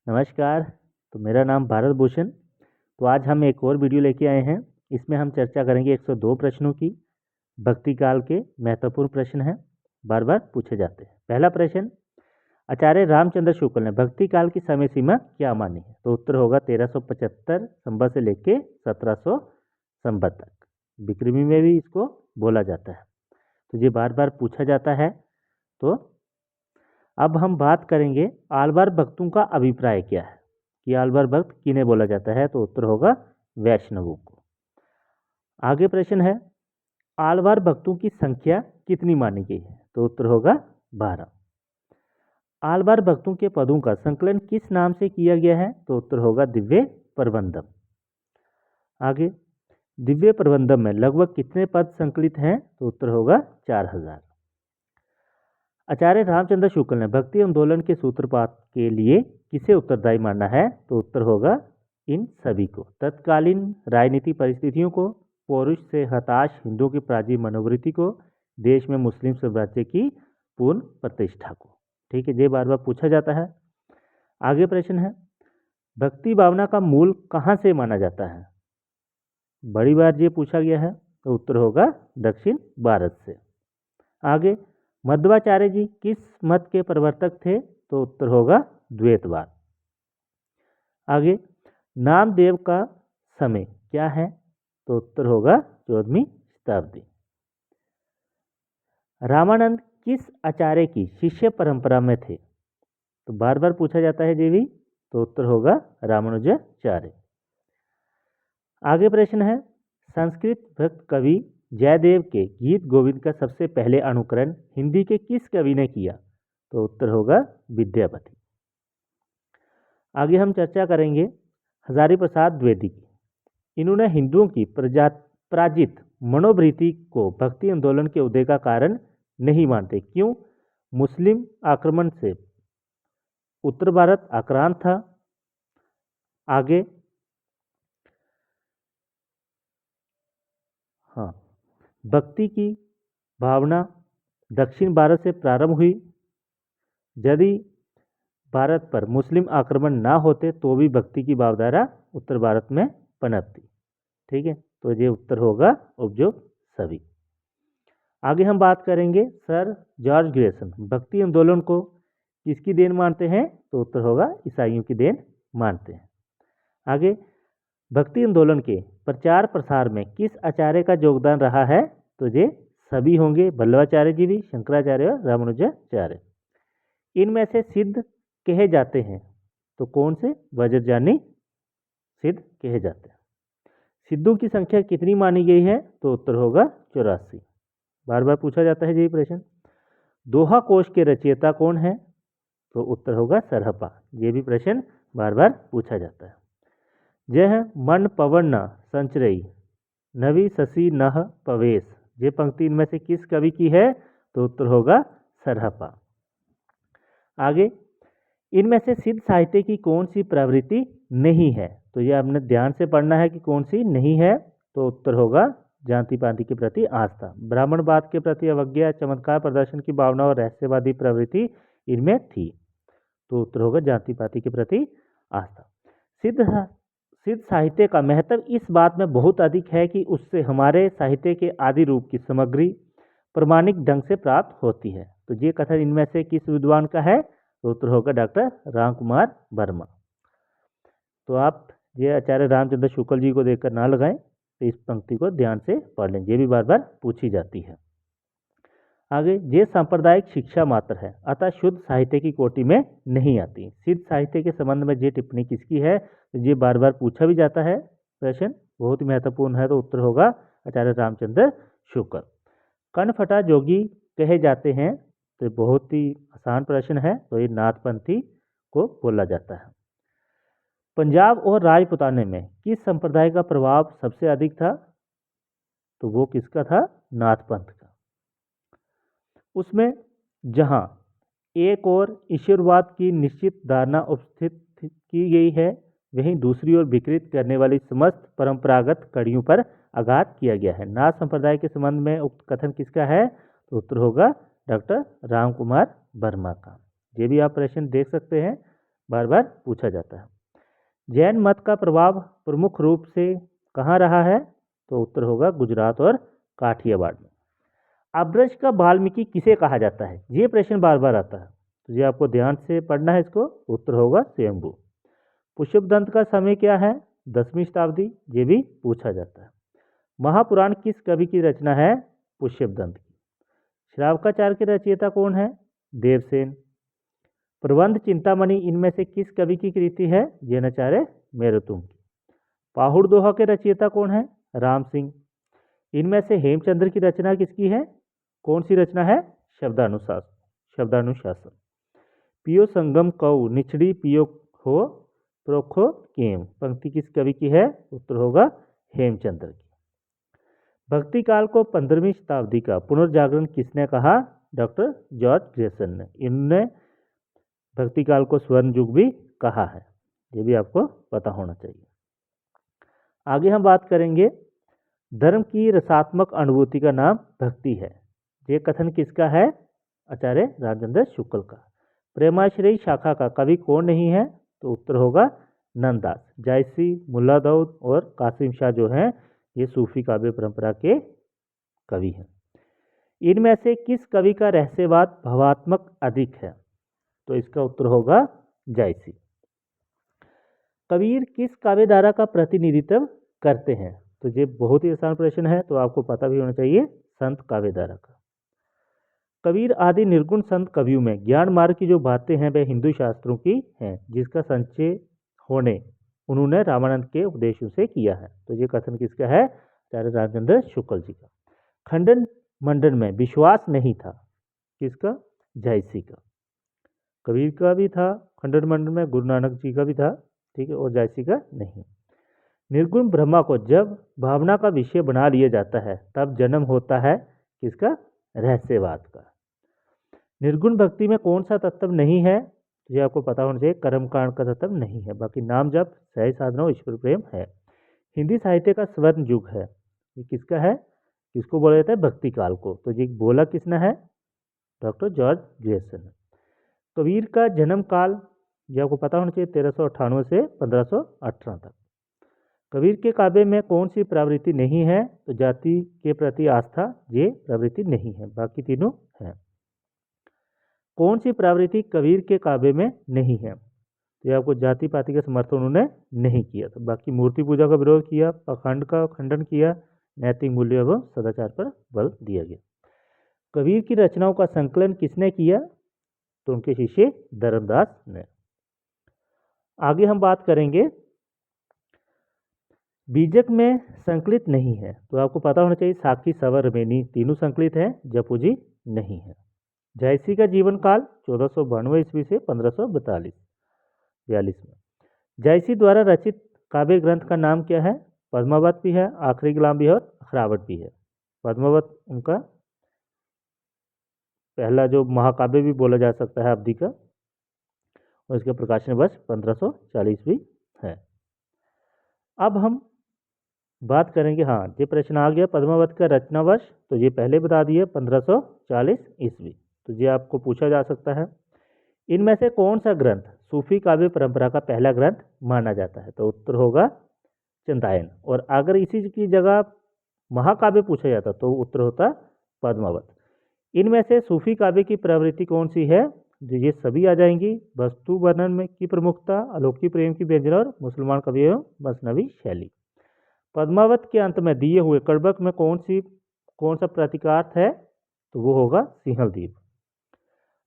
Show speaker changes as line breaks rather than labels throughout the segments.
नमस्कार। तो मेरा नाम भारत भूषण। तो आज हम एक और वीडियो लेके आए हैं। इसमें हम चर्चा करेंगे 102 प्रश्नों की। भक्ति काल के महत्वपूर्ण प्रश्न हैं, बार बार पूछे जाते हैं। पहला प्रश्न, आचार्य रामचंद्र शुक्ल ने भक्ति काल की समय सीमा क्या मानी है? तो उत्तर होगा 1375 संवत से लेके 1700 संवत तक। विक्रमी में भी इसको बोला जाता है, तो ये बार बार पूछा जाता है। तो अब हम बात करेंगे आलवार भक्तों का अभिप्राय क्या है कि आलवार भक्त किन्हें बोला जाता है? तो उत्तर होगा वैष्णवों को। आगे प्रश्न है, आलवार भक्तों की संख्या कितनी मानी गई है? तो उत्तर होगा 12। आलवार भक्तों के पदों का संकलन किस नाम से किया गया है? तो उत्तर होगा दिव्य प्रबंधम। आगे, दिव्य प्रबंधम में लगभग कितने पद संकलित हैं? तो उत्तर होगा 4000। आचार्य रामचंद्र शुक्ल ने भक्ति आंदोलन के सूत्रपात के लिए किसे उत्तरदायी माना है? तो उत्तर होगा इन सभी को। तत्कालीन राजनीतिक परिस्थितियों को, पौरुष से हताश हिंदुओं की प्राचीन मनोवृत्ति को, देश में मुस्लिम साम्राज्य की पूर्ण प्रतिष्ठा को। ठीक है, ये बार बार पूछा जाता है। आगे प्रश्न है, भक्ति भावना का मूल कहाँ से माना जाता है? बड़ी बार ये पूछा गया है, तो उत्तर होगा दक्षिण भारत से। आगे, मध्वाचार्य जी किस मत के प्रवर्तक थे? तो उत्तर होगा द्वैतवाद। आगे, नामदेव का समय क्या है? तो उत्तर होगा 14वीं शताब्दी। रामानंद किस आचार्य की शिष्य परंपरा में थे? तो बार बार पूछा जाता है जी भी, तो उत्तर होगा रामानुजाचार्य। आगे प्रश्न है, संस्कृत भक्त कवि जयदेव के गीत गोविंद का सबसे पहले अनुकरण हिंदी के किस कवि ने किया? तो उत्तर होगा विद्यापति। आगे हम चर्चा करेंगे हजारी प्रसाद द्विवेदी की। इन्होंने हिंदुओं की पराजित मनोवृत्ति को भक्ति आंदोलन के उदय का कारण नहीं मानते। क्यों? मुस्लिम आक्रमण से उत्तर भारत आक्रांत था। आगे, हाँ, भक्ति की भावना दक्षिण भारत से प्रारंभ हुई। यदि भारत पर मुस्लिम आक्रमण ना होते तो भी भक्ति की भावधारा उत्तर भारत में पनपती। ठीक है, तो ये उत्तर होगा उपयुक्त सभी। आगे हम बात करेंगे सर जॉर्ज ग्रेसन भक्ति आंदोलन को किसकी देन मानते हैं? तो उत्तर होगा ईसाइयों की देन मानते हैं। आगे, भक्ति आंदोलन के प्रचार प्रसार में किस आचार्य का योगदान रहा है? तो ये सभी होंगे, वल्लभाचार्य जी भी, शंकराचार्य और रामानुजाचार्य। इनमें से सिद्ध कहे जाते हैं, तो कौन से? वज्रयानी सिद्ध कहे जाते हैं। सिद्धों की संख्या कितनी मानी गई है? तो उत्तर होगा 84। बार बार पूछा जाता है यही प्रश्न। दोहा कोश के रचयिता कौन है? तो उत्तर होगा सरहपा। ये भी प्रश्न बार बार पूछा जाता है। यह मन पवन न संचरई नवी शशि नह पवेश, ये पंक्ति इनमें से किस कवि की है? तो उत्तर होगा सरहपा। आगे, इनमें से सिद्ध साहित्य की कौन सी प्रवृत्ति नहीं है? तो यह आपने ध्यान से पढ़ना है कि कौन सी नहीं है। तो उत्तर होगा जाति पाति के प्रति आस्था, ब्राह्मणवाद के प्रति अवज्ञा, चमत्कार प्रदर्शन की भावना और रहस्यवादी प्रवृत्ति इनमें थी। तो उत्तर होगा जाति पाति के प्रति आस्था। सिद्ध साहित्य का महत्व इस बात में बहुत अधिक है कि उससे हमारे साहित्य के आदि रूप की सामग्री प्रमाणिक ढंग से प्राप्त होती है। तो ये कथन इनमें से किस विद्वान का है? तो उत्तर होगा डॉक्टर रामकुमार वर्मा। तो आप ये आचार्य रामचंद्र शुक्ल जी को देखकर ना लगाएं, तो इस पंक्ति को ध्यान से पढ़ लें, ये भी बार बार पूछी जाती है। आगे, ये सांप्रदायिक शिक्षा मात्र है, अतः शुद्ध साहित्य की कोटि में नहीं आती। सिद्ध साहित्य के संबंध में ये टिप्पणी किसकी है? तो ये बार बार पूछा भी जाता है प्रश्न, बहुत ही महत्वपूर्ण है। तो उत्तर होगा आचार्य रामचंद्र शुक्ल। कनफटा जोगी कहे जाते हैं, तो बहुत ही आसान प्रश्न है। तो ये नाथपंथी को बोला जाता है। पंजाब और राजपुताने में किस संप्रदाय का प्रभाव सबसे अधिक था? तो वो किसका था? नाथपंथ का। उसमें जहां एक और ईश्वरवाद की निश्चित धारणा उपस्थित की गई है, वहीं दूसरी ओर विकृत करने वाली समस्त परंपरागत कड़ियों पर आघात किया गया है। नाथ संप्रदाय के संबंध में उक्त कथन किसका है? तो उत्तर होगा डॉक्टर रामकुमार वर्मा का। ये भी आप प्रश्न देख सकते हैं, बार बार पूछा जाता है। जैन मत का प्रभाव प्रमुख रूप से कहाँ रहा है? तो उत्तर होगा गुजरात और काठियावाड़ में। अब्रज का वाल्मीकि किसे कहा जाता है? ये प्रश्न बार बार आता है, तो ये आपको ध्यान से पढ़ना है इसको। उत्तर होगा स्वयंभू। पुष्पदंत का समय क्या है? 10वीं शताब्दी। ये भी पूछा जाता है। महापुराण किस कवि की रचना है? पुष्पदंत की। श्रावकाचार के रचयिता कौन है? देवसेन। प्रबंध चिंतामणि इनमें से किस कवि की कृति है? जैनाचार्य मेरुतुंग की। पाहुड़ दोहा के रचयिता कौन है? राम सिंह। इनमें से हेमचंद्र की रचना किसकी है? कौन सी रचना है? शब्दानुशासन। पियो संगम कऊ निचड़ी पियो हो प्रोखो केम, पंक्ति किस कवि की है? उत्तर होगा हेमचंद्र की। भक्ति काल को 15वीं शताब्दी का पुनर्जागरण किसने कहा? डॉक्टर जॉर्ज ग्रेसन ने। इन्होंने भक्ति काल को स्वर्ण युग भी कहा है, ये भी आपको पता होना चाहिए। आगे हम बात करेंगे, धर्म की रसात्मक अनुभूति का नाम भक्ति है। ये कथन किसका है? आचार्य राजेंद्र शुक्ल का। प्रेमाश्रयी शाखा का कवि कौन नहीं है? तो उत्तर होगा नंददास। जायसी, मुल्ला दाऊद और कासिम शाह जो हैं ये सूफी काव्य परंपरा के कवि हैं। इनमें से किस कवि का रहस्यवाद भावात्मक अधिक है? तो इसका उत्तर होगा जायसी। कबीर किस काव्यधारा का प्रतिनिधित्व करते हैं? तो ये बहुत ही आसान प्रश्न है, तो आपको पता भी होना चाहिए, संत काव्यधारा का। कबीर आदि निर्गुण संत कवियों में ज्ञान मार्ग की जो बातें हैं वह हिंदू शास्त्रों की हैं, जिसका संचय होने उन्होंने रामानंद के उपदेशों से किया है। तो ये कथन किसका है? आचार्य राजेंद्र शुक्ल जी का। खंडन मंडन में विश्वास नहीं था, किसका? जायसी का। कबीर का भी था खंडन मंडन में, गुरु नानक जी का भी था, ठीक है, और जायसी का नहीं। निर्गुण ब्रह्मा को जब भावना का विषय बना लिया जाता है तब जन्म होता है किसका? रहस्यवाद का। निर्गुण भक्ति में कौन सा तत्व नहीं है? ये आपको पता होना चाहिए, कर्मकांड का तत्व नहीं है, बाकी नाम जप, सही साधना, ईश्वर प्रेम है। हिंदी साहित्य का स्वर्ण युग है, ये किसका है? किसको बोला जाता है? भक्ति काल को। तो ये बोला किसने है? Doctor George Grayson. कबीर का जन्म काल ये आपको पता होना चाहिए, 1398 से 1518 तक। कबीर के काव्य में कौन सी प्रवृत्ति नहीं है? तो जाति के प्रति आस्था, ये प्रवृत्ति नहीं है, बाकी तीनों हैं। कौन सी प्रवृत्ति कबीर के काव्य में नहीं है? तो ये आपको जाति पाति का समर्थन उन्होंने नहीं किया था, बाकी मूर्ति पूजा का विरोध किया, पाखंड का खंडन किया, नैतिक मूल्य एवं सदाचार पर बल दिया गया। कबीर की रचनाओं का संकलन किसने किया? तो उनके शिष्य धर्मदास ने। आगे हम बात करेंगे, बीजक में संकलित नहीं है, तो आपको पता होना चाहिए साखी, सवर, रमेनी तीनों संकलित हैं, जपूजी नहीं है। जायसी का जीवन काल 1492 ईस्वी से 1542 में। जायसी द्वारा रचित काव्य ग्रंथ का नाम क्या है? पद्मावत भी है, आखिरी गुलाम भी है और अखरावट भी है। पद्मावत उनका पहला जो महाकाव्य भी बोला जा सकता है अवधि का, और इसका प्रकाशन वर्ष 1540 भी है। अब हम बात करेंगे, हाँ ये प्रश्न आ गया पद्मावत का रचना वर्ष, तो ये पहले बता दिए 1540 ईस्वी, तो ये आपको पूछा जा सकता है। इनमें से कौन सा ग्रंथ सूफी काव्य परंपरा का पहला ग्रंथ माना जाता है? तो उत्तर होगा चंदायन। और अगर इसी की जगह महाकाव्य पूछा जाता तो उत्तर होता पद्मावत। इनमें से सूफी काव्य की प्रवृत्ति कौन सी है? ये सभी आ जाएंगी, वस्तु वर्णन में की प्रमुखता, अलौकिक प्रेम की व्यंजना और मुसलमान कवि एवं मसनवी शैली। पद्मावत के अंत में दिए हुए कड़बक में कौन सा प्रतीकार्थ है? तो वो होगा सिंहल द्वीप।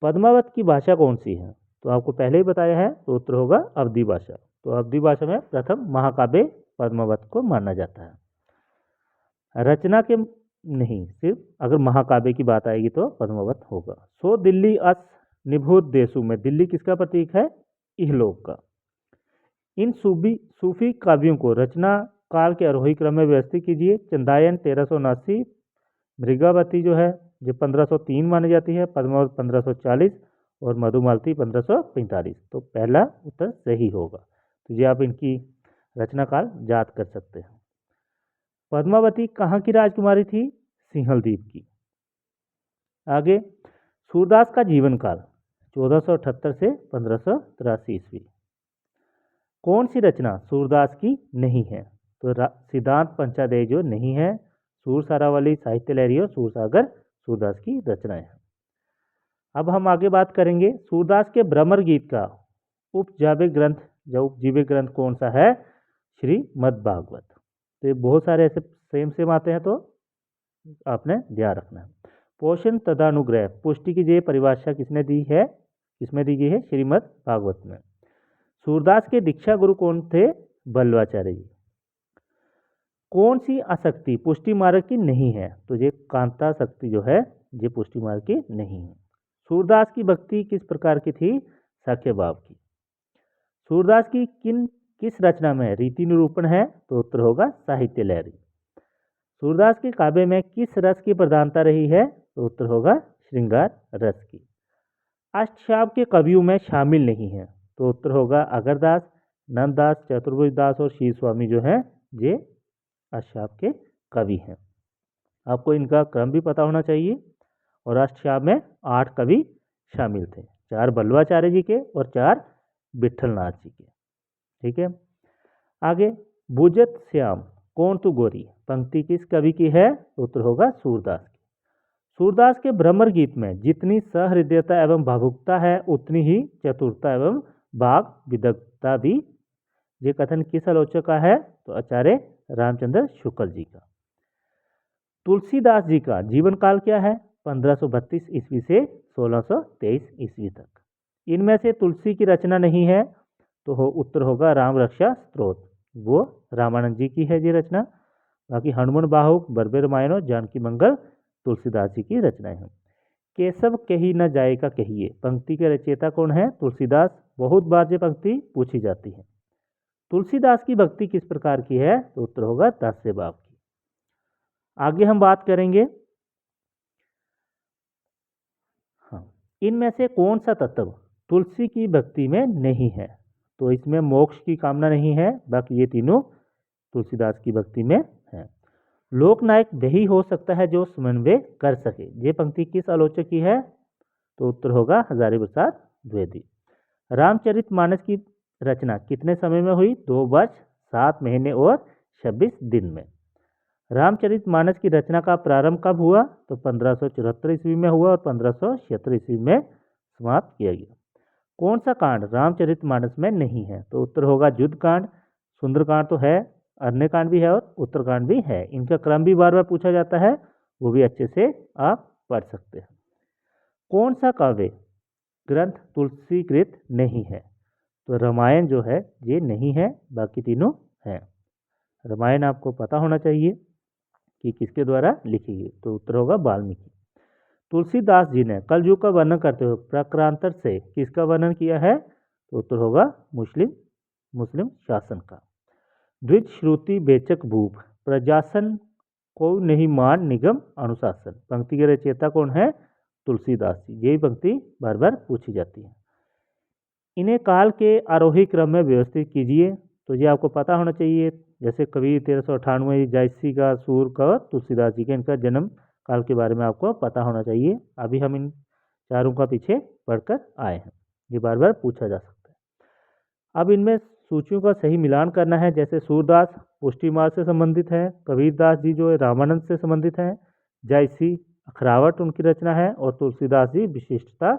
पद्मावत की भाषा कौन सी है? तो आपको पहले ही बताया है, तो उत्तर होगा अवधी भाषा। तो अवधी भाषा में प्रथम महाकाव्य पद्मावत को माना जाता है। रचना के नहीं, सिर्फ अगर महाकाव्य की बात आएगी तो पद्मावत होगा। सो दिल्ली अस निभुत देशु में दिल्ली किसका प्रतीक है? इहलोक का। इन सूफी काव्यों को रचना काल के आरोही क्रम में व्यवस्थित कीजिए। चंदायन 1379, मृगावती जो है जो 1503 मानी जाती है, पद्मावत 1540 और मधुमालती 1545। तो पहला उत्तर सही होगा। तो ये आप इनकी रचना काल याद कर सकते हैं। पद्मावती कहाँ की राजकुमारी थी? सिंहल द्वीप की। आगे, सूरदास का जीवन काल 1478 से 1583 ईस्वी। कौन सी रचना सूरदास की नहीं है? तो सिद्धांत पंचादेय जो नहीं है, सूर सारावली, साहित्य लहरी और सूरसागर सूरदास की रचनाएं हैं। अब हम आगे बात करेंगे सूरदास के भ्रमर गीत का उपजीव्य ग्रंथ, जो उपजीव्य ग्रंथ कौन सा है? श्रीमद् भागवत। तो ये बहुत सारे ऐसे सेम आते हैं, तो आपने ध्यान रखना है। पोषण तदानुग्रह, पुष्टि की ये परिभाषा किसने दी है? किसमें दी गई है? श्रीमद् भागवत में। सूरदास के दीक्षा गुरु कौन थे? बल्लवाचार्य जी। कौन सी आसक्ति पुष्टि मार्ग की नहीं है? तो ये कांता शक्ति जो है ये पुष्टि मार्ग की नहीं है। सूरदास की भक्ति किस प्रकार की थी? साख्य भाव की। सूरदास की किस रचना में रीति निरूपण है? तो उत्तर होगा साहित्य लहरी। सूरदास के काव्य में किस रस की प्रधानता रही है? तो उत्तर होगा श्रृंगार रस की। अष्टशाप के कवियों में शामिल नहीं है, तो उत्तर होगा अगरदास, नंददास, चतुर्भुजदास और शील स्वामी जो हैं ये अष्टशाप के कवि हैं। आपको इनका क्रम भी पता होना चाहिए। और अष्टशाप में 8 कवि शामिल थे, 4 बल्लवाचार्य जी के और 4 विठलनाथ जी के। ठीक है, आगे बुझत श्याम कौन तू गोरी पंक्ति किस कवि की है? उत्तर होगा सूरदास की। सूरदास के भ्रमर गीत में जितनी सहृदयता एवं भावुकता है उतनी ही चतुरता एवं भाव विदग्धता भी। ये कथन किस आलोचक का है? तो आचार्य रामचंद्र शुक्ल जी का। तुलसीदास जी का जीवन काल क्या है? 1532 ईस्वी से 1623 ईस्वी तक। इनमें से तुलसी की रचना नहीं है, तो उत्तर होगा राम रक्षा स्तोत्र, वो रामानंद जी की है ये रचना। बाकी हनुमान बाहुक, बरबे रामायण और जानकी मंगल तुलसीदास जी की रचनाएं हैं। केशव कही न जाए का कहिए पंक्ति के रचयिता कौन है? तुलसीदास। बहुत बार ये पंक्ति पूछी जाती है। तुलसीदास की भक्ति किस प्रकार की है? तो उत्तर होगा दास्य भाव की। आगे हम बात करेंगे, हाँ, इनमें से कौन सा तत्व तुलसी की भक्ति में नहीं है? तो इसमें मोक्ष की कामना नहीं है, बाकी ये तीनों तुलसीदास की भक्ति में है। लोकनायक वही हो सकता है जो समन्वय कर सके। ये पंक्ति किस आलोचक की है? तो उत्तर होगा हजारी प्रसाद द्विवेदी। रामचरितमानस की रचना कितने समय में हुई? 2 वर्ष 7 महीने और 26 दिन में। रामचरितमानस की रचना का प्रारंभ कब हुआ? तो 1574 ईस्वी में हुआ और 1576 ईस्वी में समाप्त किया गया। कौन सा कांड रामचरितमानस में नहीं है? तो उत्तर होगा युद्ध कांड। सुंदरकांड तो है, अन्य कांड भी है और उत्तरकांड भी है। इनका क्रम भी बार बार पूछा जाता है, वो भी अच्छे से आप पढ़ सकते हैं। कौन सा काव्य ग्रंथ तुलसीकृत नहीं है? तो रामायण जो है ये नहीं है, बाकी तीनों हैं। रामायण आपको पता होना चाहिए कि किसके द्वारा लिखी गई, तो उत्तर होगा वाल्मीकि। तुलसीदास जी ने कलयुग का वर्णन करते हुए प्रकारांतर से किसका वर्णन किया है? तो उत्तर होगा मुस्लिम शासन का। द्विज श्रुति बेचक भूप प्रजासन को नहीं मान निगम अनुशासन पंक्ति के रचयिता कौन है? तुलसीदास जी। यही पंक्ति बार बार पूछी जाती है। इन्हें काल के आरोही क्रम में व्यवस्थित कीजिए, तो ये आपको पता होना चाहिए। जैसे कबीर 1398, जायसी का, सूर का, तुलसीदास जी का, इनका जन्म काल के बारे में आपको पता होना चाहिए। अभी हम इन चारों का पीछे पढ़कर आए हैं, ये बार बार पूछा जा सकता है। अब इनमें सूचियों का सही मिलान करना है। जैसे सूरदास पुष्टि मार्ग से संबंधित है, कबीरदास जी जो है रामानंद से संबंधित हैं, जायसी अखरावट उनकी रचना है और तुलसीदास जी विशिष्टता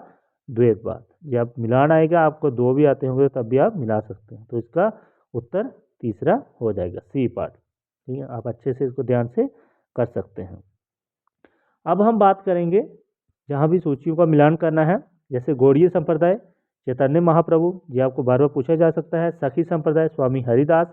द्वैतवाद। जब मिलान आएगा, आपको 2 भी आते होंगे तब भी आप मिला सकते हैं, तो इसका उत्तर तीसरा हो जाएगा, सी पार्ट। ठीक है, आप अच्छे से इसको ध्यान से कर सकते हैं। अब हम बात करेंगे जहाँ भी सूचियों का मिलान करना है, जैसे गौड़ीय संप्रदाय चैतन्य महाप्रभु, ये आपको बार बार पूछा जा सकता है। सखी संप्रदाय स्वामी हरिदास,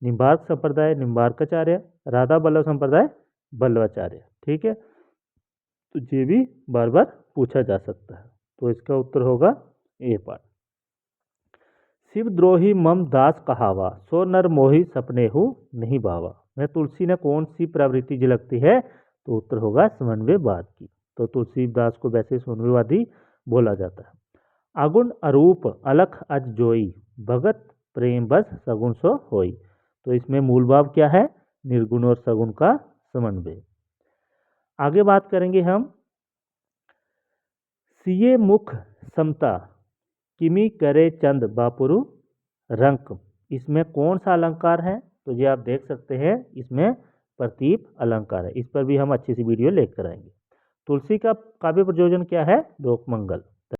निम्बार्क संप्रदाय निम्बार्काचार्य, राधा वल्लभ संप्रदाय वल्लभाचार्य। ठीक है, तो ये भी बार बार पूछा जा सकता है, तो इसका उत्तर होगा ए पार्ट। शिवद्रोही मम दास कहावा, सो नर मोही सपने हूँ नहीं भावा। में तुलसी ने कौन सी प्रवृत्ति झलकती है? तो उत्तर होगा समन्वयवाद की। तो तुलसीदास को वैसे समन्वयवादी बोला जाता है। अगुण अरूप अलख अज जोई, भगत प्रेम बस सगुण सो होई। तो इसमें मूल भाव क्या है? निर्गुण और सगुण का समन्वय। आगे बात करेंगे हम, सिए मुख समता किमी करे चंद बापुरु रंक, इसमें कौन सा अलंकार है? तो ये आप देख सकते हैं, इसमें प्रतीप अलंकार है। इस पर भी हम अच्छी सी वीडियो लेकर आएंगे। तुलसी का काव्य प्रयोजन क्या है? लोकमंगल।